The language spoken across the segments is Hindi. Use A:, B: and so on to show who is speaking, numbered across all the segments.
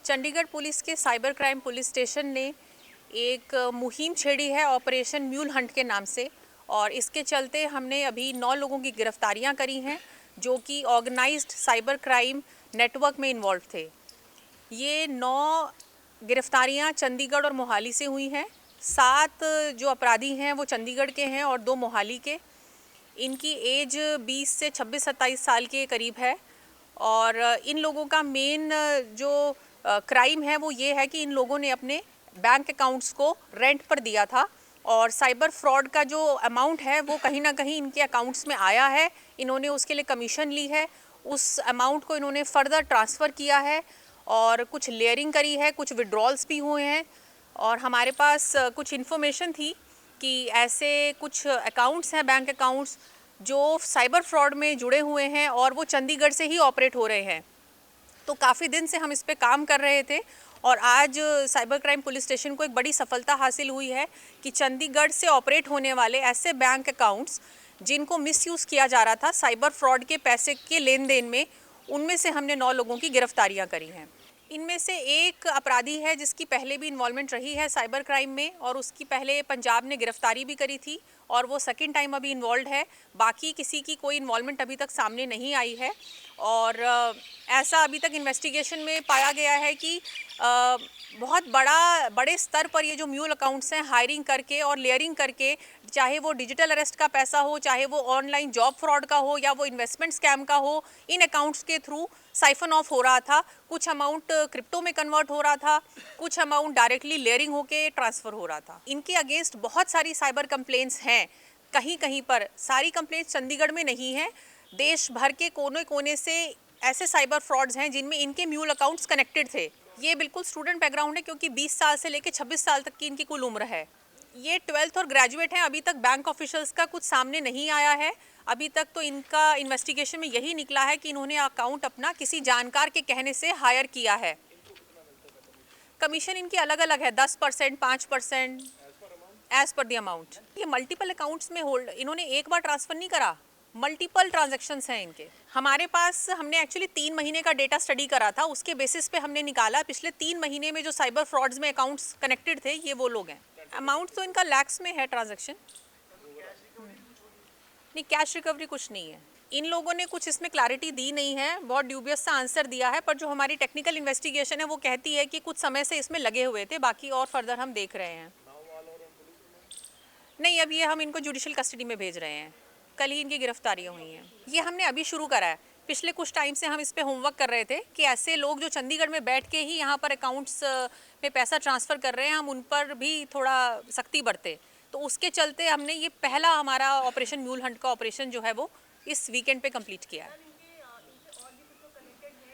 A: चंडीगढ़ पुलिस के साइबर क्राइम पुलिस स्टेशन ने एक मुहिम छेड़ी है ऑपरेशन म्यूल हंट के नाम से। और इसके चलते हमने अभी 9 लोगों की गिरफ्तारियां करी हैं जो कि ऑर्गेनाइज्ड साइबर क्राइम नेटवर्क में इन्वॉल्व थे। ये 9 गिरफ्तारियां चंडीगढ़ और मोहाली से हुई हैं। 7 जो अपराधी हैं वो चंडीगढ़ के हैं और 2 मोहाली के। इनकी एज 20 से 26-27 साल के करीब है। और इन लोगों का मेन जो क्राइम है वो ये है कि इन लोगों ने अपने बैंक अकाउंट्स को रेंट पर दिया था और साइबर फ्रॉड का जो अमाउंट है वो कहीं ना कहीं इनके अकाउंट्स में आया है। इन्होंने उसके लिए कमीशन ली है, उस अमाउंट को इन्होंने फर्दर ट्रांसफ़र किया है और कुछ लेयरिंग करी है, कुछ विड्रॉल्स भी हुए हैं। और हमारे पास कुछ इन्फॉर्मेशन थी कि ऐसे कुछ अकाउंट्स हैं, बैंक अकाउंट्स जो साइबर फ्रॉड में जुड़े हुए हैं और वो चंडीगढ़ से ही ऑपरेट हो रहे हैं। तो काफ़ी दिन से हम इस पे काम कर रहे थे और आज साइबर क्राइम पुलिस स्टेशन को एक बड़ी सफलता हासिल हुई है कि चंडीगढ़ से ऑपरेट होने वाले ऐसे बैंक अकाउंट्स जिनको मिसयूज़ किया जा रहा था साइबर फ्रॉड के पैसे के लेन देन में, उनमें से हमने 9 लोगों की गिरफ्तारियां करी हैं। इनमें से एक अपराधी है जिसकी पहले भी इन्वॉल्वमेंट रही है साइबर क्राइम में और उसकी पहले पंजाब ने गिरफ्तारी भी करी थी और वो सेकंड टाइम अभी इन्वॉल्व है। बाकी किसी की कोई इन्वॉल्वमेंट अभी तक सामने नहीं आई है। और ऐसा अभी तक इन्वेस्टिगेशन में पाया गया है कि बहुत बड़े स्तर पर ये जो म्यूल अकाउंट्स हैं हायरिंग करके और लेयरिंग करके, चाहे वो डिजिटल अरेस्ट का पैसा हो, चाहे वो ऑनलाइन जॉब फ्रॉड का हो या वो इन्वेस्टमेंट स्कैम का हो, इन अकाउंट्स के थ्रू साइफन ऑफ हो रहा था। कुछ अमाउंट क्रिप्टो में कन्वर्ट हो रहा था, कुछ अमाउंट डायरेक्टली लेयरिंग होके ट्रांसफ़र हो रहा था। इनके अगेंस्ट बहुत सारी साइबर कंप्लेंट्स हैं। कहीं कहीं पर सारी कंप्लेंट्स चंडीगढ़ में नहीं है, देश भर के कोने कोने से ऐसे साइबर फ्रॉड्स हैं जिनमें इनके म्यूल अकाउंट्स कनेक्टेड थे। ये बिल्कुल स्टूडेंट बैकग्राउंड है क्योंकि 20 साल से लेकर 26 साल तक की इनकी कुल उम्र है। ये 12th और ग्रेजुएट हैं। अभी तक बैंक ऑफिशियल्स का कुछ सामने नहीं आया है। अभी तक तो इनका इन्वेस्टिगेशन में यही निकला है कि इन्होंने अकाउंट अपना किसी जानकार के कहने से हायर किया है। कमीशन इनकी अलग अलग है, 10%, 5% एज पर द अमाउंट। ये मल्टीपल अकाउंट्स में होल्ड, इन्होंने एक बार ट्रांसफ़र नहीं करा, मल्टीपल ट्रांजैक्शंस हैं इनके। हमारे पास हमने एक्चुअली 3 महीने का डेटा स्टडी करा था, उसके बेसिस पे हमने निकाला पिछले 3 महीने में जो साइबर फ्रॉड्स में अकाउंट्स कनेक्टेड थे ये वो लोग हैं। अमाउंट तो इनका लैक्स में है ट्रांजैक्शन। नहीं, कैश रिकवरी कुछ नहीं है। इन लोगों ने कुछ इसमें क्लैरिटी दी नहीं है, बहुत ड्यूबियस सा आंसर दिया है। पर जो हमारी टेक्निकल इन्वेस्टिगेशन है वो कहती है कि कुछ समय से इसमें लगे हुए थे, बाकी और फर्दर हम देख रहे हैं। नहीं, अब ये हम इनको जुडिशियल कस्टडी में भेज रहे हैं। कल ही इनकी गिरफ्तारियां हुई हैं। ये हमने अभी शुरू करा है। पिछले कुछ टाइम से हम इस पे होमवर्क कर रहे थे कि ऐसे लोग जो चंडीगढ़ में बैठ के ही यहाँ पर अकाउंट्स में पैसा ट्रांसफ़र कर रहे हैं, हम उन पर भी थोड़ा सख्ती बरते। तो उसके चलते हमने ये पहला हमारा ऑपरेशन म्यूल हंट का ऑपरेशन जो है वो इस वीकेंड पे कंप्लीट किया है।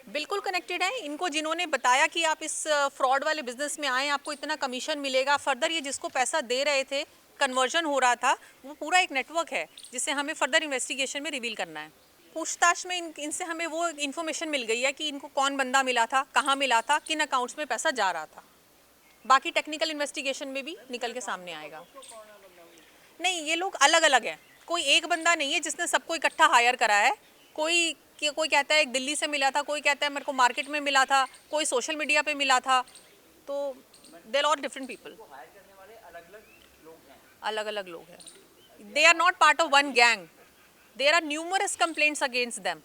A: बिल्कुल कनेक्टेड है। इनको जिन्होंने बताया कि आप इस फ्रॉड वाले बिजनेस में आए, आपको इतना कमीशन मिलेगा, फर्दर ये जिसको पैसा दे रहे थे, कन्वर्जन हो रहा था, वो पूरा एक नेटवर्क है जिसे हमें फर्दर इन्वेस्टिगेशन में रिवील करना है। पूछताछ में इनसे हमें वो इन्फॉर्मेशन मिल गई है कि इनको कौन बंदा मिला था, कहाँ मिला था, किन अकाउंट्स में पैसा जा रहा था। बाकी टेक्निकल इन्वेस्टिगेशन में भी निकल के सामने आएगा। नहीं, ये लोग अलग अलग हैं। कोई एक बंदा नहीं है जिसने सबको इकट्ठा हायर करा है। कोई कहता है एक दिल्ली से मिला था, कोई कहता है मेरे को मार्केट में मिला था, कोई सोशल मीडिया पे मिला था। तो देयर आर डिफरेंट पीपल, अलग अलग लोग हैं। They are not part of one gang, there are numerous complaints against them.